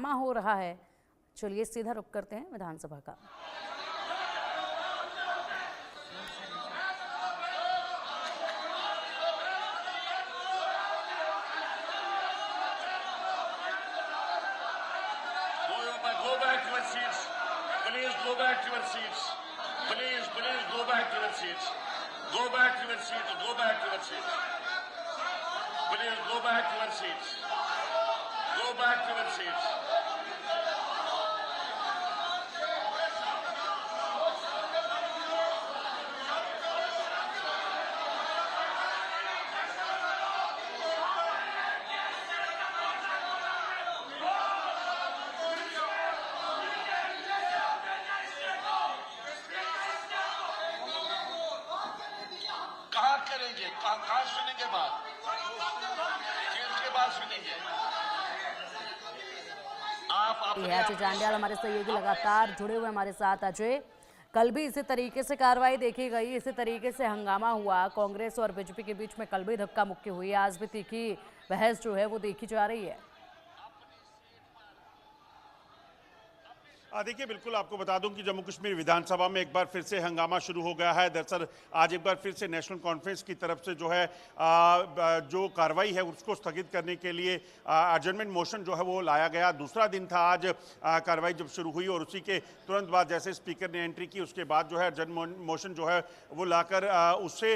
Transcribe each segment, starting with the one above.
हंगामा हो रहा है। चलिए सीधा रुख करते हैं विधानसभा का। Go back to your seats. Please go back to your seats. Please go back to your seats. Go back to your seats. Go back to your seats. Please go back to your seats. Go back to your seats. कहाँ करेंगे? कहाँ सुनेंगे बात? के बाद सुनेंगे। आप अजय जांडियाल हमारे सहयोगी लगातार जुड़े हुए हमारे साथ। अजय, कल भी इसी तरीके से कार्रवाई देखी गई, इसी तरीके से हंगामा हुआ, कांग्रेस और बीजेपी के बीच में कल भी धक्का मुक्की हुई, आज भी तीखी बहस जो है वो देखी जा रही है। देखिए, बिल्कुल आपको बता दूं कि जम्मू कश्मीर विधानसभा में एक बार फिर से हंगामा शुरू हो गया है। दरअसल आज एक बार फिर से नेशनल कॉन्फ्रेंस की तरफ से जो है जो कार्रवाई है उसको स्थगित करने के लिए एडजर्नमेंट मोशन जो है वो लाया गया। दूसरा दिन था आज कार्रवाई जब शुरू हुई और उसी के तुरंत बाद जैसे स्पीकर ने एंट्री की उसके बाद जो है एडजर्नमेंट मोशन जो है वो लाकर उससे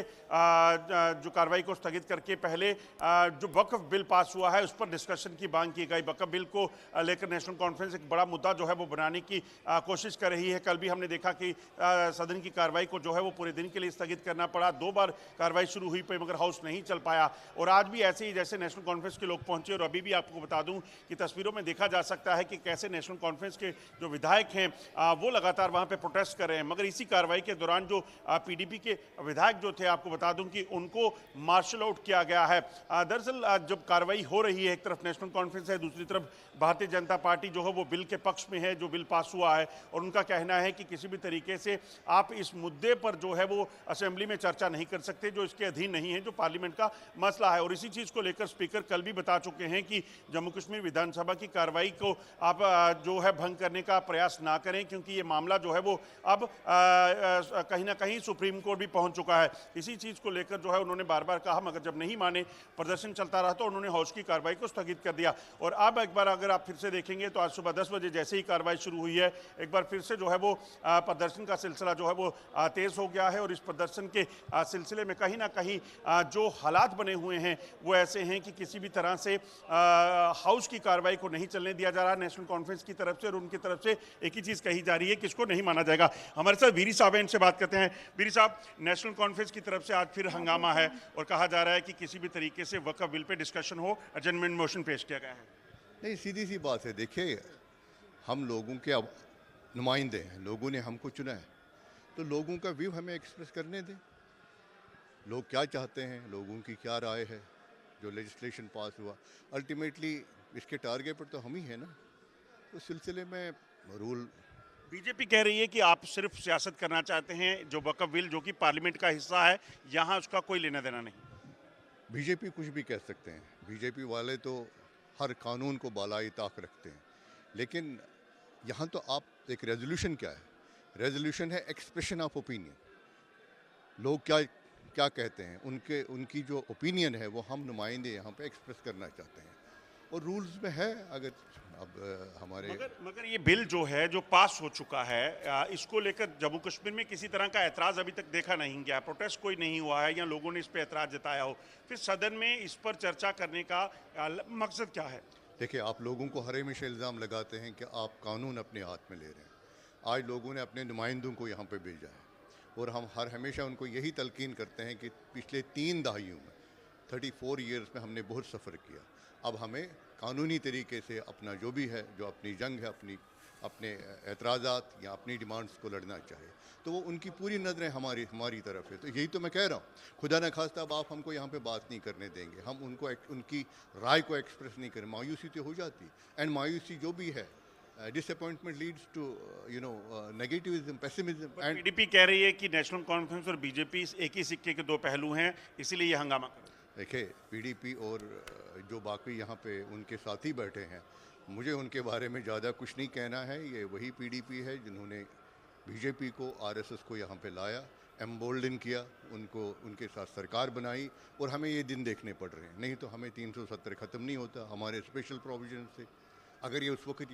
जो कार्रवाई को स्थगित करके पहले जो वक्फ बिल पास हुआ है उस पर डिस्कशन की मांग की गई। वक्फ बिल को लेकर नेशनल कॉन्फ्रेंस एक बड़ा मुद्दा जो है वो बनाने की कोशिश कर रही है। कल भी हमने देखा कि सदन की कार्रवाई को जो है वो पूरे दिन के लिए स्थगित करना पड़ा। 2 बार कार्रवाई शुरू हुई पर मगर हाउस नहीं चल पाया और आज भी ऐसे ही जैसे नेशनल कॉन्फ्रेंस के लोग पहुंचे और अभी भी आपको बता दूं कि तस्वीरों में देखा जा सकता है कि कैसे नेशनल कॉन्फ्रेंस के जो विधायक हैं वो लगातार वहां पे प्रोटेस्ट कर रहे हैं। मगर इसी कार्रवाई के दौरान जो पीडीपी के विधायक जो थे आपको बता दूं कि उनको मार्शल आउट किया गया है। दरअसल जब कार्रवाई हो रही है एक तरफ नेशनल कॉन्फ्रेंस है, दूसरी तरफ भारतीय जनता पार्टी जो है वो बिल के पक्ष में है, जो बिल पास हुआ है और उनका कहना है कि किसी भी तरीके से आप इस मुद्दे पर जो है वो असेंबली में चर्चा नहीं कर सकते, जो इसके अधीन नहीं है, जो पार्लियामेंट का मसला है। और इसी चीज़ को लेकर स्पीकर कल भी बता चुके हैं कि जम्मू कश्मीर विधानसभा की कार्रवाई को आप जो है भंग करने का प्रयास ना करें क्योंकि ये मामला जो है वो अब कहीं ना कहीं सुप्रीम कोर्ट भी पहुंच चुका है। इसी चीज़ को लेकर जो है उन्होंने बार बार कहा मगर जब नहीं माने, प्रदर्शन चलता रहा तो उन्होंने हाउस की कार्रवाई को स्थगित कर दिया। और अब एक बार अगर आप फिर से देखेंगे तो आज सुबह 10 बजे जैसे ही कार्रवाई शुरू हुई है एक बार फिर से जो है वो प्रदर्शन का सिलसिला जो है वो तेज हो गया है। और इस प्रदर्शन के सिलसिले में कहीं ना कहीं जो हालात बने हुए हैं वो ऐसे हैं कि किसी भी तरह से हाउस की कार्रवाई को नहीं चलने दिया जा रहा नेशनल कॉन्फ्रेंस की तरफ से और उनकी तरफ से एक ही चीज़ कही जा रही है कि इसको नहीं माना जाएगा। हमारे साथ वीरी साहब हैं, इनसे बात करते हैं। वीरी साहब, नेशनल कॉन्फ्रेंस की तरफ से आज फिर हंगामा है और कहा जा रहा है कि किसी भी तरीके से वक्फ बिल पे डिस्कशन हो, एडजर्नमेंट मोशन पेश किया गया है। नहीं, सीधी सी बात है। देखिए, हम लोगों के अब नुमाइंदे हैं, लोगों ने हमको चुना है तो लोगों का व्यू हमें एक्सप्रेस करने दें। लोग क्या चाहते हैं, लोगों की क्या राय है, जो लेजिस्लेशन पास हुआ अल्टीमेटली इसके टारगेट पर तो हम ही हैं ना। तो सिलसिले में रूल बीजेपी कह रही है कि आप सिर्फ सियासत करना चाहते हैं, जो वक्फ बिल जो कि पार्लियामेंट का हिस्सा है यहाँ उसका कोई लेना देना नहीं। बीजेपी कुछ भी कह सकते हैं, बीजेपी वाले तो हर कानून को बालाई ताक रखते हैं, लेकिन यहाँ तो आप एक रेजोल्यूशन क्या है, रेजोल्यूशन है एक्सप्रेशन ऑफ ओपिनियन। लोग क्या क्या कहते हैं, उनकी जो ओपिनियन है वो हम नुमाइंदे यहाँ पे एक्सप्रेस करना चाहते हैं और रूल्स में है। अगर अब हमारे मगर ये बिल जो है जो पास हो चुका है इसको लेकर जम्मू कश्मीर में किसी तरह का ऐतराज़ अभी तक देखा नहीं गया, प्रोटेस्ट कोई नहीं हुआ है या लोगों ने इस पर ऐतराज़ जताया हो, फिर सदन में इस पर चर्चा करने का मकसद क्या है? देखिए, आप लोगों को हर हमेशा इल्ज़ाम लगाते हैं कि आप कानून अपने हाथ में ले रहे हैं। आज लोगों ने अपने नुमाइंदों को यहाँ पे भेजा है और हम हर हमेशा उनको यही तलकीन करते हैं कि पिछले 3 दहाइयों में 34 ईयर्स में हमने बहुत सफ़र किया। अब हमें कानूनी तरीके से अपना जो भी है, जो अपनी जंग है, अपने एतराज़ात या अपनी डिमांड्स को लड़ना चाहिए, तो वो उनकी पूरी नज़रें हमारी तरफ है। तो यही तो मैं कह रहा हूँ, खुदा न खास्ता अब आप हमको यहाँ पे बात नहीं करने देंगे, हम उनको उनकी राय को एक्सप्रेस नहीं करें, मायूसी तो हो जाती। एंड मायूसी जो भी है, disappointment leads to negativism, pessimism. And PDP कह रही है कि नेशनल कॉन्फ्रेंस और बीजेपी एक ही सिक्के के 2 पहलू हैं, इसीलिए ये हंगामा कर रहे हैं। देखिए, पीडीपी और जो बाकी यहाँ पे उनके साथी बैठे हैं मुझे उनके बारे में ज़्यादा कुछ नहीं कहना है। ये वही पीडीपी है जिन्होंने बीजेपी को, आरएसएस को यहाँ पे लाया, एम्बोल्डन किया, उनको उनके साथ सरकार बनाई, और हमें ये दिन देखने पड़ रहे हैं। नहीं तो हमें 370 ख़त्म नहीं होता हमारे स्पेशल प्रोविजन से। अगर ये उस वक्त